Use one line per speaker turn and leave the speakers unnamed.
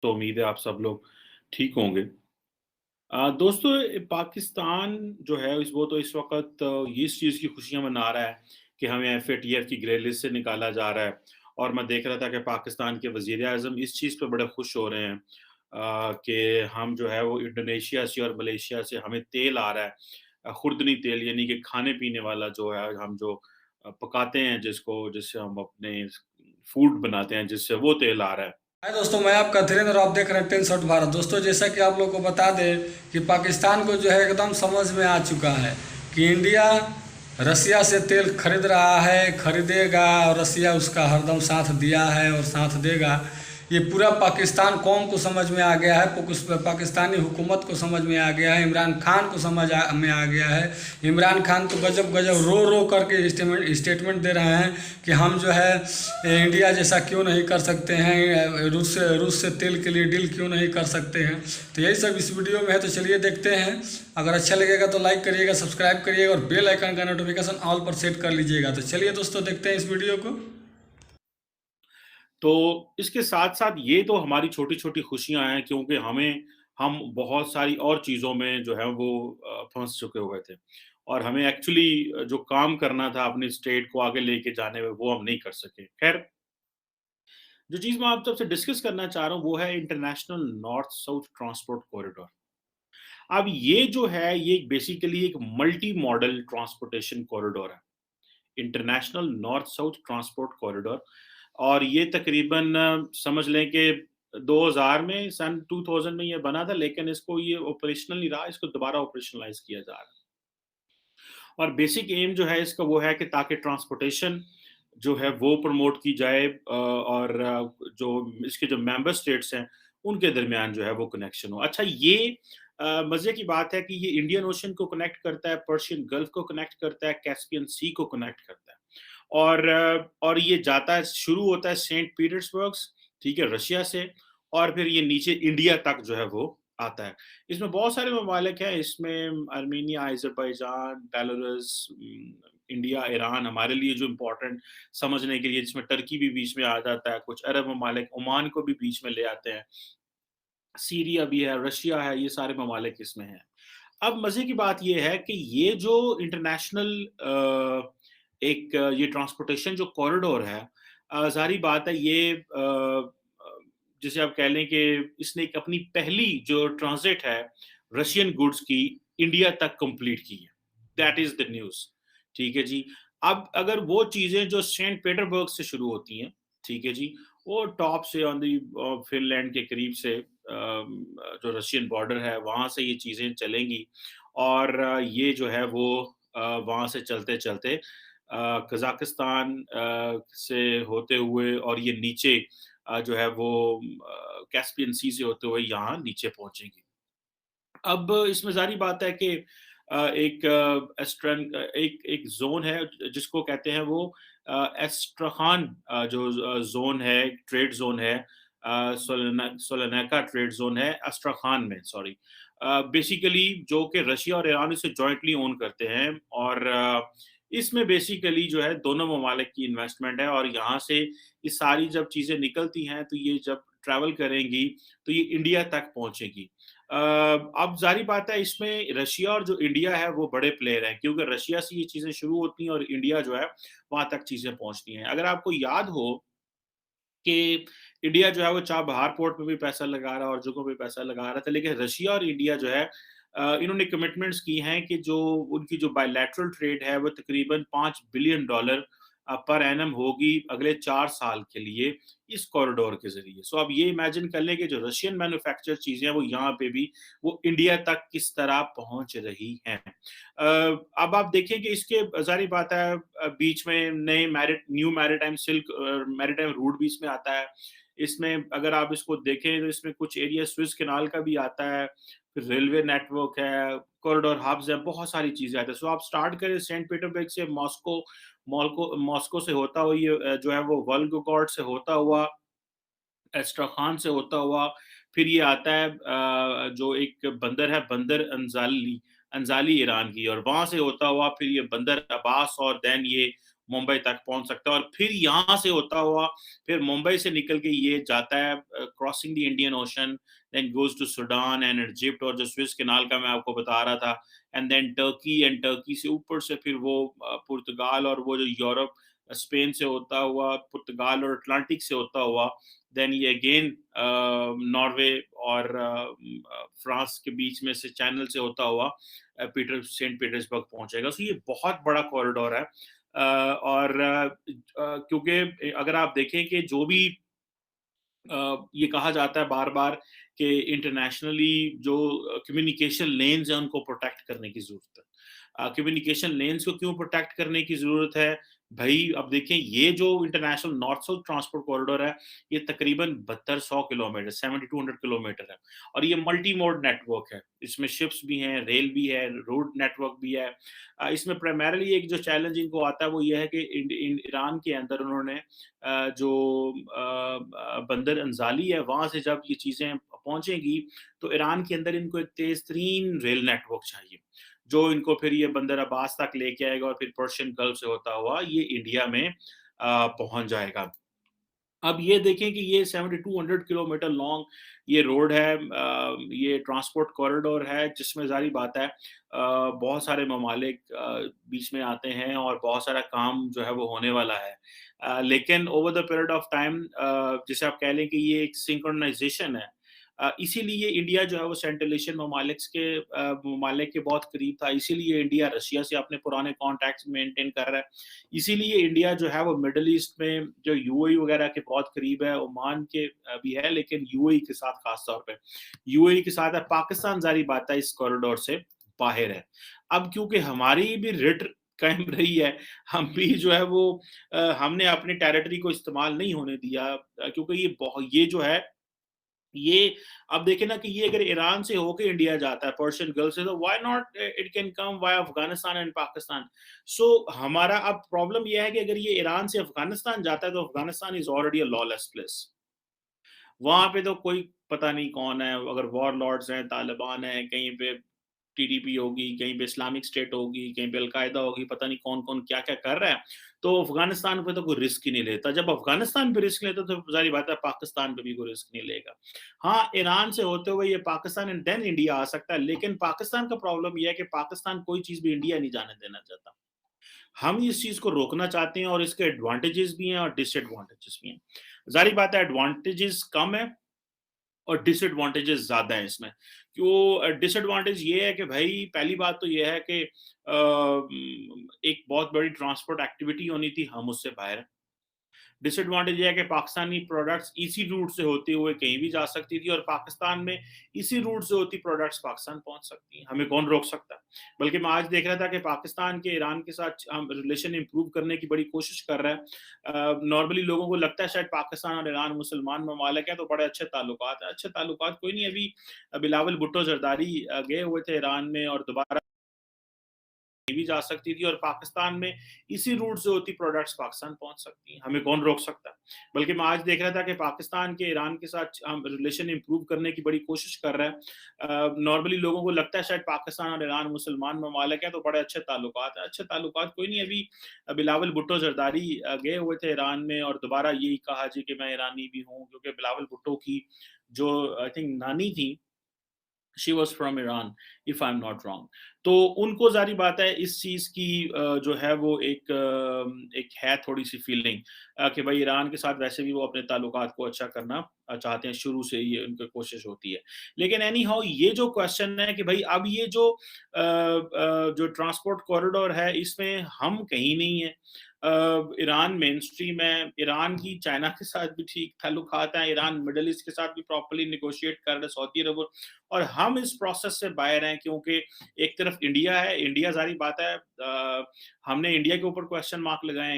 तो उम्मीद है आप सब लोग ठीक होंगे। दोस्तों पाकिस्तान जो है वो तो इस वक़्त ये इस चीज़ की खुशियाँ मना रहा है कि हमें एफएटीएफ की ग्रे लिस्ट से निकाला जा रहा है और मैं देख रहा था कि पाकिस्तान के वज़ीर-ए-आज़म इस चीज़ पे बड़े खुश हो रहे हैं कि हम जो है वो इंडोनेशिया से और मलेशिया से हमें तेल आ रहा है, खुर्दनी तेल यानी कि खाने-पीने वाला जो है हम जो पकाते हैं जिससे हम अपने फूड बनाते हैं जिससे वो तेल आ रहा है।
हाय दोस्तों, मैं आपका धीरेन्द्र और आप देख रहे हैं 10 शॉट भारत। दोस्तों, जैसा कि आप लोग को बता दें कि पाकिस्तान को जो है एकदम समझ में आ चुका है कि इंडिया रसिया से तेल खरीद रहा है, खरीदेगा, और रसिया उसका हरदम साथ दिया है और साथ देगा। ये पूरा पाकिस्तान कौम को समझ में आ गया है, पाकिस्तानी हुकूमत को समझ में आ गया है, इमरान खान को में आ गया है। इमरान खान तो गजब गजब रो रो करके स्टेटमेंट दे रहे हैं कि हम जो है इंडिया जैसा क्यों नहीं कर सकते हैं, रूस से तेल के लिए डील क्यों नहीं कर सकते हैं। तो यही सब इस वीडियो में है, तो चलिए देखते हैं। अगर अच्छा लगेगा तो लाइक करिएगा, सब्सक्राइब करिएगा और बेल आइकन का नोटिफिकेशन ऑल पर सेट कर लीजिएगा। तो चलिए दोस्तों, देखते हैं इस वीडियो को।
तो इसके साथ-साथ ये तो हमारी छोटी-छोटी खुशियाँ हैं क्योंकि हम बहुत सारी और चीज़ों में जो है वो फँस चुके हुए थे और हमें एक्चुअली जो काम करना था अपनी स्टेट को आगे लेके जाने में वो हम नहीं कर सके। ख़ैर, जो चीज़ मैं आप सबसे डिस्कस करना चाह रहा हूँ वो है international north south transport corridor. अब ये जो है ये बेसिकली एक मल्टी मॉडल ट्रांसपोर्टेशन कॉरिडोर है। International north south transport corridor और ये तकरीबन समझ लें कि 2000 में सन 2000 में ये बना था लेकिन इसको ये ऑपरेशनल नहीं रहा, इसको दोबारा ऑपरेशनलाइज़ किया जा रहा है। और बेसिक एम जो है इसका वो है कि ताकि ट्रांसपोर्टेशन जो है वो प्रमोट की जाए और जो इसके जो मेंबर स्टेट्स हैं, उनके दरमियान जो है वो कनेक्शन हो। अच्छा ये मज़े की बात है कि ये इंडियन ओशन को कनेक्ट करता है, पर्शियन गल्फ को कनेक्ट करता है, कैस्पियन सी को कनेक्ट करता है। और ये जाता है शुरू होता है सेंट पीटर्सबर्ग, ठीक है, रशिया से और फिर ये नीचे इंडिया तक जो है वो आता है। इसमें बहुत सारे ममालिक हैं, इसमें Armenia, Azerbaijan, Belarus, India, Iran हमारे लिए जो इम्पोर्टेंट समझने के लिए जिसमें टर्की भी बीच में आ जाता है, कुछ अरब ममालिक ओमान को भी बीच में ले आते हैं, सीरिया भी है, रशिया है, ये सारे ममालिक इसमें हैं। अब मज़े की बात ये है कि ये जो इंटरनेशनल ये ट्रांसपोर्टेशन जो कॉरिडोर है, ज़ाहिर-सी बात है ये जिसे आप कह लें कि इसने एक अपनी पहली जो ट्रांज़िट है रशियन गुड्स की इंडिया तक कंप्लीट की है। That is the news. ठीक है जी। अब अगर वो चीज़ें जो सेंट पीटर्सबर्ग से शुरू होती हैं, ठीक है जी, वो टॉप से फ़िनलैंड के करीब से जो रशियन बॉर्डर है वहाँ से ये चीज़ें चलेंगी और ये जो है वो वहाँ से चलते-चलते कज़ाकिस्तान से होते हुए और ये नीचे जो है वो कैस्पियन सी से होते हुए यहाँ नीचे पहुँचेंगी। अब इसमें ज़ाहिर बात है कि एक एक ज़ोन है जिसको कहते हैं वो एस्ट्रखान जो ज़ोन है, ट्रेड ज़ोन है, सोलोनाका ट्रेड ज़ोन है एस्ट्रखान में, सॉरी। बेसिकली जो कि रशिया और ईरान इसे जॉइंटली ओन करते हैं और इसमें बेसिकली जो है दोनों ममालिक की इन्वेस्टमेंट है और यहाँ से ये सारी जब चीज़ें निकलती हैं, तो ये जब ट्रैवल करेंगी, तो ये इंडिया तक पहुँचेगी। अब ज़ाहिर बात है इसमें रशिया और जो इंडिया है वो बड़े प्लेयर हैं क्योंकि रशिया से ये चीज़ें शुरू होती हैं और इंडिया जो है वहाँ तक चीज़ें पहुँचती हैं। अगर आपको याद हो कि इंडिया जो है वो चाबहार पोर्ट में भी पैसा लगा रहा है और जगहों पे पैसा लगा रहा था, लेकिन रशिया और इंडिया जो है इन्होंने कमिटमेंट्स की हैं कि जो उनकी जो बायलैटरल ट्रेड है वो तकरीबन $5 बिलियन पर एनम होगी अगले 4 साल के लिए इस कॉरिडोर के ज़रिए। सो अब ये इमेजिन कर लें कि जो रशियन मैन्युफैक्चर चीज़ें हैं वो यहाँ पे भी वो इंडिया तक किस तरह पहुँच रही हैं। अब आप देखें कि इसके ज़ाहिर बात है बीच में न्यू मैरीटाइम मैरीटाइम रूट भी इसमें आता है। इसमें अगर आप इसको देखें तो इसमें कुछ एरिया स्विस कैनाल का भी आता है, फिर रेलवे नेटवर्क है, कॉरिडोर हब्स हैं, बहुत सारी चीज़ें आती हैं। सो आप स्टार्ट करें सेंट पीटर्सबर्ग से मॉस्को से होता हुआ ये जो है वो वोल्गोग्राड से होता हुआ एस्ट्राखान से होता हुआ फिर ये आता है जो एक बंदर है बंदर अंजाली अंजाली ईरान की और वहां से होता हुआ फिर ये बंदर अब्बास और देन ये मुंबई तक पहुंच सकता है, और फिर यहाँ से होता हुआ फिर मुंबई से निकल के ये जाता है crossing the Indian Ocean, then goes to Sudan and Egypt, और जो स्विस कैनाल का मैं आपको बता रहा था, and then Turkey, and Turkey से ऊपर से फिर वो पुर्तगाल, और वो जो यूरोप स्पेन से होता हुआ, पुर्तगाल और अटलांटिक से होता हुआ, देन ये अगेन नॉर्वे और फ्रांस के बीच में से चैनल से होता हुआ सेंट पीटर्सबर्ग पहुंचेगा। सो ये बहुत बड़ा कॉरिडोर है। और क्योंकि अगर आप देखें कि जो भी ये कहा जाता है बार-बार कि इंटरनेशनली जो कम्युनिकेशन लेन्स हैं उनको प्रोटेक्ट करने की ज़रूरत है। कम्युनिकेशन लेन्स को क्यों प्रोटेक्ट करने की ज़रूरत है? भई अब देखें, ये जो international north south transport corridor है, ये तकरीबन 7200 किलोमीटर 7200 किलोमीटर है, और ये मल्टी मोड नेटवर्क है। इसमें शिप्स भी हैं, रेल भी है, रोड नेटवर्क भी है। इसमें प्राइमरीली एक जो चैलेंज इनको आता है वो ये है कि ईरान के अंदर उन्होंने जो बंदर अंजाली है, वहाँ से जब ये चीज़ें पहुँचेंगी, तो ईरान के अंदर इनको एक तेज़ तरीन रेल नेटवर्क चाहिए, जो इनको फिर ये बंदर अब्बास तक लेके आएगा, और फिर पर्शियन गल्फ से होता हुआ ये इंडिया में पहुँच जाएगा। अब ये देखें कि ये 7200 किलोमीटर लॉन्ग ये रोड है, ये ट्रांसपोर्ट कॉरिडोर है, जिसमें ज़ाहिर बात है बहुत सारे ममालिक बीच में आते हैं, और बहुत सारा काम जो है वो होने वाला है। लेकिन over the period of time जैसे आप कह लें कि ये एक सिंक्रोनाइज़ेशन है। इसीलिए इंडिया जो है वो सेंट्रल एशियन ममालिक के बहुत करीब था, इसीलिए इंडिया रशिया से अपने पुराने कॉन्टैक्ट्स मेंटेन कर रहा है। इसीलिए इंडिया जो है वो मिडल ईस्ट में जो यूएई वगैरह के बहुत करीब है, ओमान के भी है, लेकिन यूएई के साथ खास तौर पे। यूएई के साथ है, पाकिस्तान ज़ाहिर बात है इस कॉरिडोर से बाहर है। अब क्योंकि हमारी भी रिट कायम रही है, हम भी जो है वो हमने अपनी टेरिटरी को इस्तेमाल नहीं होने दिया, क्योंकि ये जो है ये अब देखें ना कि ये अगर ईरान से होके इंडिया जाता है पर्शियन गल्फ से, तो why not it can come via Afghanistan and Pakistan. So हमारा अब प्रॉब्लम ये है कि अगर ये ईरान से अफगानिस्तान जाता है, तो Afghanistan is already a lawless place. वहां पे तो कोई पता नहीं कौन है, अगर वॉर लॉर्ड्स हैं, तालिबान है, कहीं पे टीडीपी होगी, कहीं पे इस्लामिक स्टेट होगी, कहीं पे अलकायदा होगी, पता नहीं कौन-कौन क्या-क्या कर रहा है। तो अफ़गानिस्तान पे तो कोई रिस्क ही नहीं लेता। जब अफ़गानिस्तान पे रिस्क लेता, तो ज़ाहिर बात है पाकिस्तान पे भी कोई रिस्क नहीं लेगा। हाँ, ईरान से होते हुए ये पाकिस्तान एंड देन इंडिया आ सकता है, लेकिन पाकिस्तान का प्रॉब्लम ये है कि पाकिस्तान कोई चीज़ भी इंडिया नहीं जाने देना चाहता। हम इस चीज़ को रोकना चाहते हैं, और इसके एडवांटेजेस भी हैं और डिसएडवांटेजेस भी हैं। ज़ाहिर बात है एडवांटेजेस कम है और डिसएडवांटेजेस ज़्यादा है इसमें। क्यों डिसएडवांटेज ये है कि भई पहली बात तो ये है कि एक बहुत बड़ी ट्रांसपोर्ट एक्टिविटी होनी थी, हम उससे बाहर हैं। डिसएडवांटेज ये है कि पाकिस्तानी प्रोडक्ट्स इसी रूट से होते हुए कहीं भी जा सकती थी, और पाकिस्तान में इसी रूट से होती प्रोडक्ट्स पाकिस्तान पहुंच सकती हैं। हमें कौन रोक सकता है? बल्कि मैं आज देख रहा था कि पाकिस्तान के ईरान के साथ रिलेशन इंप्रूव करने की बड़ी कोशिश कर रहा है। नॉर्मली लोगों को लगता है शायद पाकिस्तान और ईरान मुसलमान ममालिक हैं, तो बड़े अच्छे ताल्लुकात हैं। अच्छे ताल्लुकात कोई नहीं। अभी बिलावल भुट्टो जरदारी गए हुए थे ईरान में, और दोबारा भी जा सकती थी, और पाकिस्तान में इसी रूट से होती प्रोडक्ट्स पाकिस्तान पहुंच सकती हैं। हमें कौन रोक सकता है? बल्कि मैं आज देख रहा था कि पाकिस्तान के ईरान के साथ रिलेशन इंप्रूव करने की बड़ी कोशिश कर रहा है। नॉर्मली लोगों को लगता है शायद पाकिस्तान और ईरान मुसलमान ममालिक हैं, तो बड़े अच्छे ताल्लुकात हैं। अच्छे ताल्लुकात कोई नहीं। अभी बिलावल भुट्टो जरदारी गए हुए थे ईरान में, और दोबारा यही कहा जी कि मैं ईरानी भी हूँ, क्योंकि बिलावल भुट्टो की जो आई थिंक नानी थी, she was from Iran, if I am not wrong. तो उनको जारी बात है इस चीज़ की जो है वो एक है थोड़ी सी फीलिंग कि भाई ईरान के साथ वैसे भी वो अपने ताल्लुकात को अच्छा करना चाहते हैं, शुरू से ही ये उनकी कोशिश होती है। लेकिन एनी हाउ ये जो क्वेश्चन है कि भाई अब ये जो ट्रांसपोर्ट कॉरिडोर है, इसमें हम कहीं नहीं है। ईरान मेन स्ट्रीम है, ईरान की चाइना के साथ भी ठीक ताल्लुकात हैं, ईरान मिडल ईस्ट के साथ भी प्रॉपर्ली नेगोशिएट कर रहे हैं, सऊदी अरब, और हम इस प्रोसेस से बाहर हैं, क्योंकि एक तरफ इंडिया है। इंडिया ज़ाहिर बात है हमने इंडिया के ऊपर क्वेश्चन मार्क लगाए हैं।